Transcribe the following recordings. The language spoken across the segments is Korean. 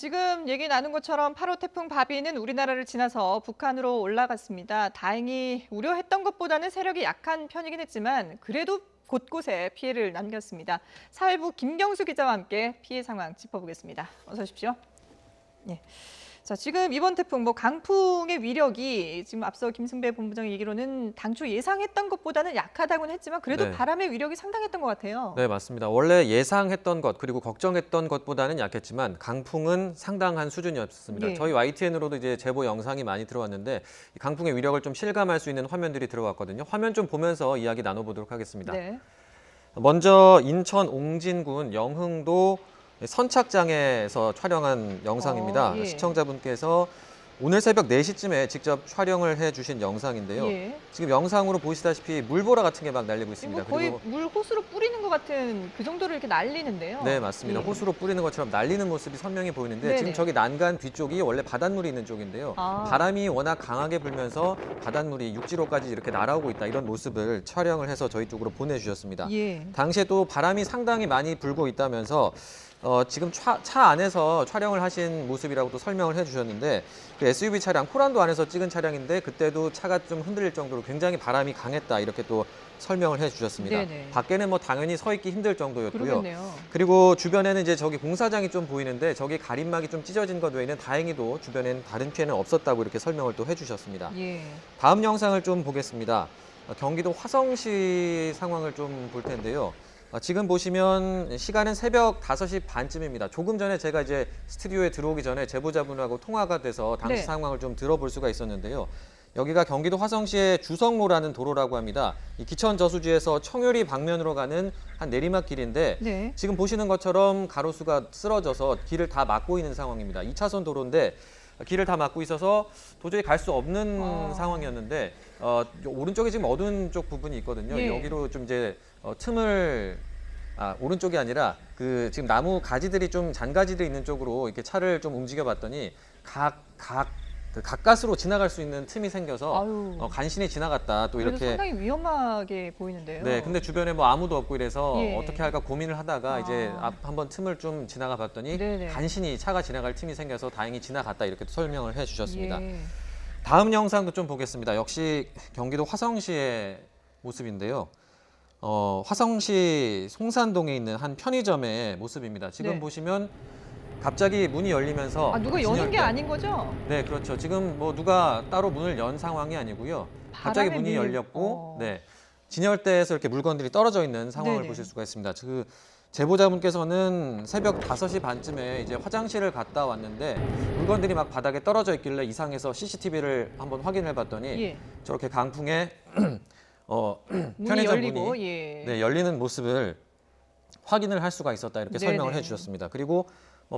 지금 얘기 나눈 것처럼 8호 태풍 바비는 우리나라를 지나서 북한으로 올라갔습니다. 다행히 우려했던 것보다는 세력이 약한 편이긴 했지만 그래도 곳곳에 피해를 남겼습니다. 사회부 김경수 기자와 함께 피해 상황 짚어보겠습니다. 어서 오십시오. 예. 자, 지금 이번 태풍 강풍의 위력이 지금 앞서 김승배 본부장 얘기로는 당초 예상했던 것보다는 약하다고는 했지만 그래도 네. 바람의 위력이 상당했던 것 같아요. 네, 맞습니다. 원래 예상했던 것 그리고 걱정했던 것보다는 약했지만 강풍은 상당한 수준이었습니다. 예. 저희 YTN으로도 이제 제보 영상이 많이 들어왔는데 이 강풍의 위력을 좀 실감할 수 있는 화면들이 들어왔거든요. 화면 좀 보면서 이야기 나눠보도록 하겠습니다. 네. 먼저 인천 옹진군 영흥도 선착장에서 촬영한 영상입니다. 예. 시청자분께서 오늘 새벽 4시쯤에 직접 촬영을 해주신 영상인데요. 예. 지금 영상으로 보시다시피 물보라 같은 게 막 날리고 있습니다. 거의 물 호수로 뿌리는 것 같은 그 정도로 이렇게 날리는데요. 네, 맞습니다. 예. 호수로 뿌리는 것처럼 날리는 모습이 선명히 보이는데 네네. 지금 저기 난간 뒤쪽이 원래 바닷물이 있는 쪽인데요. 아. 바람이 워낙 강하게 불면서 바닷물이 육지로까지 이렇게 날아오고 있다. 이런 모습을 촬영을 해서 저희 쪽으로 보내주셨습니다. 예. 당시에 또 바람이 상당히 많이 불고 있다면서 지금 차 안에서 촬영을 하신 모습이라고 또 설명을 해주셨는데 그 SUV 차량, 포란도 안에서 찍은 차량인데 그때도 차가 좀 흔들릴 정도로 굉장히 바람이 강했다 이렇게 또 설명을 해주셨습니다. 네네. 밖에는 당연히 서 있기 힘들 정도였고요. 그러겠네요. 그리고 주변에는 이제 저기 공사장이 좀 보이는데 저기 가림막이 좀 찢어진 것 외에는 다행히도 주변에는 다른 피해는 없었다고 이렇게 설명을 또 해주셨습니다. 예. 다음 영상을 좀 보겠습니다. 경기도 화성시 상황을 좀 볼 텐데요. 지금 보시면 시간은 새벽 5시 반쯤입니다. 조금 전에 제가 이제 스튜디오에 들어오기 전에 제보자분하고 통화가 돼서 당시 네. 상황을 좀 들어볼 수가 있었는데요. 여기가 경기도 화성시의 주성로라는 도로라고 합니다. 이 기천 저수지에서 청요리 방면으로 가는 한 내리막길인데 네. 지금 보시는 것처럼 가로수가 쓰러져서 길을 다 막고 있는 상황입니다. 2차선 도로인데 길을 다 막고 있어서 도저히 갈 수 없는 상황이었는데 오른쪽에 지금 어두운 쪽 부분이 있거든요. 예. 여기로 좀 이제 틈을 오른쪽이 아니라 그 지금 나무 가지들이 좀 잔가지들이 있는 쪽으로 이렇게 차를 좀 움직여 봤더니 가까스로 지나갈 수 있는 틈이 생겨서 아유. 간신히 지나갔다. 또 그래도 이렇게 상당히 위험하게 보이는데요. 네, 근데 주변에 아무도 없고 이래서 예. 어떻게 할까 고민을 하다가 이제 앞 한번 틈을 좀 지나가 봤더니 네네. 간신히 차가 지나갈 틈이 생겨서 다행히 지나갔다 이렇게 또 설명을 해주셨습니다. 예. 다음 영상도 좀 보겠습니다. 역시 경기도 화성시의 모습인데요. 화성시 송산동에 있는 한 편의점의 모습입니다. 지금 네. 보시면 갑자기 문이 열리면서 누가 여는 게 아닌 거죠? 네, 그렇죠. 지금 누가 따로 문을 연 상황이 아니고요. 갑자기 바람에 문이 밀- 열렸고, 네, 진열대에서 이렇게 물건들이 떨어져 있는 상황을 네네. 보실 수가 있습니다. 그 제보자분께서는 새벽 5시 반쯤에 이제 화장실을 갔다 왔는데 물건들이 막 바닥에 떨어져 있길래 이상해서 CCTV를 한번 확인해 봤더니 예. 저렇게 강풍에 문이 편의점 열리고 문이 예. 네, 열리는 모습을 확인을 할 수가 있었다 이렇게 설명을 네네. 해주셨습니다. 그리고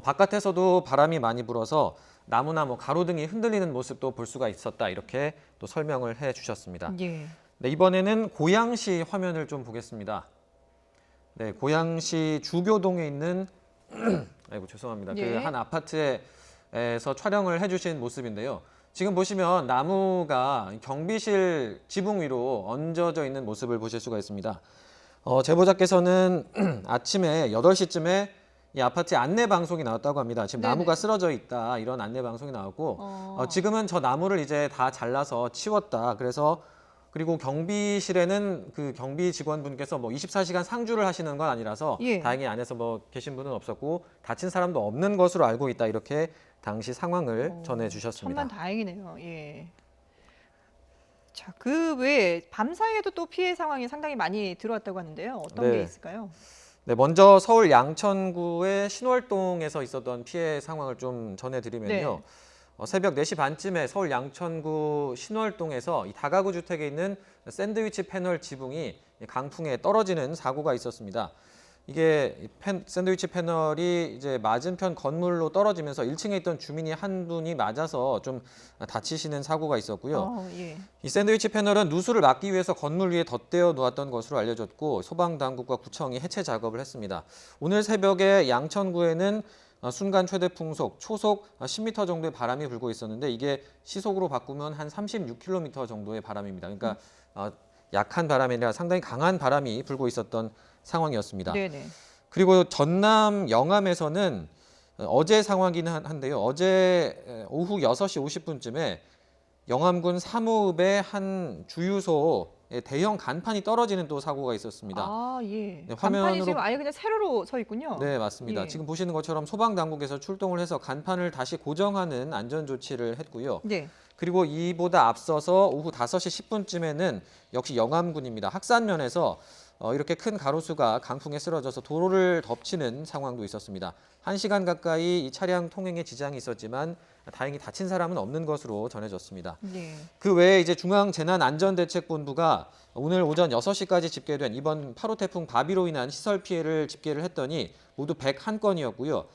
바깥에서도 바람이 많이 불어서 나무나 가로등이 흔들리는 모습도 볼 수가 있었다 이렇게 또 설명을 해주셨습니다. 예. 네, 이번에는 고양시 화면을 좀 보겠습니다. 네, 고양시 주교동에 있는 아이고 죄송합니다. 예. 그 한 아파트에서 촬영을 해주신 모습인데요. 지금 보시면 나무가 경비실 지붕 위로 얹어져 있는 모습을 보실 수가 있습니다. 제보자께서는 아침에 8시쯤에 이 아파트에 안내 방송이 나왔다고 합니다. 지금 네네. 나무가 쓰러져 있다 이런 안내 방송이 나왔고 지금은 저 나무를 이제 다 잘라서 치웠다. 그리고 경비실에는 그 경비 직원분께서 24시간 상주를 하시는 건 아니라서 예. 다행히 안에서 계신 분은 없었고 다친 사람도 없는 것으로 알고 있다 이렇게 당시 상황을 전해 주셨습니다. 천만 다행이네요. 예. 자, 그 외에 밤 사이에도 또 피해 상황이 상당히 많이 들어왔다고 하는데요. 어떤 네. 게 있을까요? 네, 먼저 서울 양천구의 신월동에서 있었던 피해 상황을 좀 전해드리면요. 새벽 4시 반쯤에 서울 양천구 신월동에서 이 다가구 주택에 있는 샌드위치 패널 지붕이 강풍에 떨어지는 사고가 있었습니다. 이게 샌드위치 패널이 이제 맞은편 건물로 떨어지면서 1층에 있던 주민이 한 분이 맞아서 좀 다치시는 사고가 있었고요. 예. 이 샌드위치 패널은 누수를 막기 위해서 건물 위에 덧대어 놓았던 것으로 알려졌고 소방당국과 구청이 해체 작업을 했습니다. 오늘 새벽에 양천구에는 순간 최대 풍속, 초속 10m 정도의 바람이 불고 있었는데 이게 시속으로 바꾸면 한 36km 정도의 바람입니다. 그러니까 약한 바람이 아니라 상당히 강한 바람이 불고 있었던 상황이었습니다. 네네. 그리고 전남 영암에서는 어제 상황이긴 한데요. 어제 오후 6시 50분쯤에 영암군 삼호읍의 한 주유소에 대형 간판이 떨어지는 또 사고가 있었습니다. 아, 예. 네, 간판이 화면으로- 지금 아예 그냥 세로로 서 있군요. 네, 맞습니다. 예. 지금 보시는 것처럼 소방당국에서 출동을 해서 간판을 다시 고정하는 안전조치를 했고요. 네. 그리고 이보다 앞서서 오후 5시 10분쯤에는 역시 영암군입니다. 학산면에서 이렇게 큰 가로수가 강풍에 쓰러져서 도로를 덮치는 상황도 있었습니다. 1시간 가까이 이 차량 통행에 지장이 있었지만 다행히 다친 사람은 없는 것으로 전해졌습니다. 네. 그 외에 이제 중앙재난안전대책본부가 오늘 오전 6시까지 집계된 이번 8호 태풍 바비로 인한 시설 피해를 집계를 했더니 모두 101건이었고요.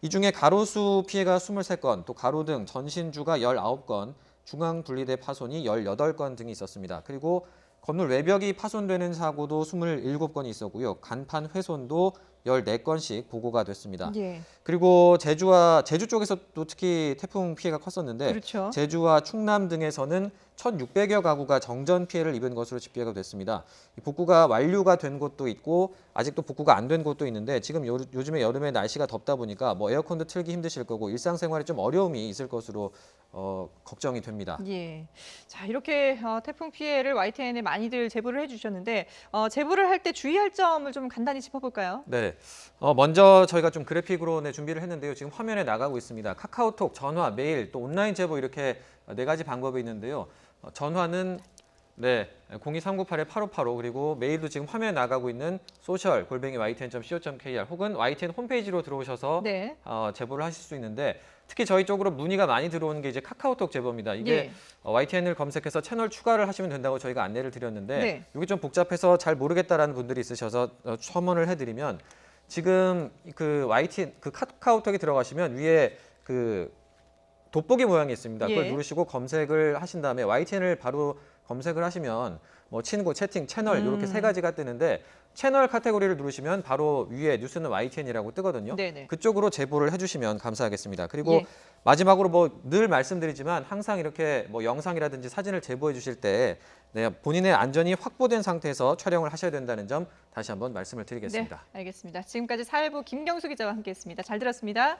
이 중에 가로수 피해가 23건, 또 가로등, 전신주가 19건, 중앙분리대 파손이 18건 등이 있었습니다. 그리고 건물 외벽이 파손되는 사고도 27건이 있었고요. 간판 훼손도 14건씩 보고가 됐습니다. 예. 그리고 제주 쪽에서 또 특히 태풍 피해가 컸었는데 그렇죠. 제주와 충남 등에서는 1,600여 가구가 정전 피해를 입은 것으로 집계가 됐습니다. 이 복구가 완료가 된 곳도 있고 아직도 복구가 안 된 곳도 있는데 지금 요즘에 여름에 날씨가 덥다 보니까 뭐 에어컨도 틀기 힘드실 거고 일상생활에 좀 어려움이 있을 것으로 걱정이 됩니다. 예. 자, 이렇게 태풍 피해를 YTN에 많이들 제보를 해주셨는데 제보를 할 때 주의할 점을 좀 간단히 짚어볼까요? 네, 먼저 저희가 좀 그래픽으로 준비를 했는데요. 지금 화면에 나가고 있습니다. 카카오톡, 전화, 메일, 또 온라인 제보 이렇게 4가지 방법이 있는데요. 전화는 02398-8585 그리고 메일도 지금 화면에 나가고 있는 social@ytn.co.kr 혹은 YTN 홈페이지로 들어오셔서 네. 제보를 하실 수 있는데 특히 저희 쪽으로 문의가 많이 들어오는 게 이제 카카오톡 제보입니다. 이게 예. YTN을 검색해서 채널 추가를 하시면 된다고 저희가 안내를 드렸는데 네. 이게 좀 복잡해서 잘 모르겠다라는 분들이 있으셔서 첨언을 해드리면 지금 그 YTN 그 카카오톡에 들어가시면 위에 그 돋보기 모양이 있습니다. 그걸 예. 누르시고 검색을 하신 다음에 YTN을 바로 검색을 하시면 뭐 친구, 채팅, 채널 이렇게 3가지가 뜨는데 채널 카테고리를 누르시면 바로 위에 뉴스는 YTN이라고 뜨거든요. 네네. 그쪽으로 제보를 해주시면 감사하겠습니다. 그리고 예. 마지막으로 뭐 늘 말씀드리지만 항상 이렇게 뭐 영상이라든지 사진을 제보해 주실 때 본인의 안전이 확보된 상태에서 촬영을 하셔야 된다는 점 다시 한번 말씀을 드리겠습니다. 네, 알겠습니다. 지금까지 사회부 김경수 기자와 함께했습니다. 잘 들었습니다.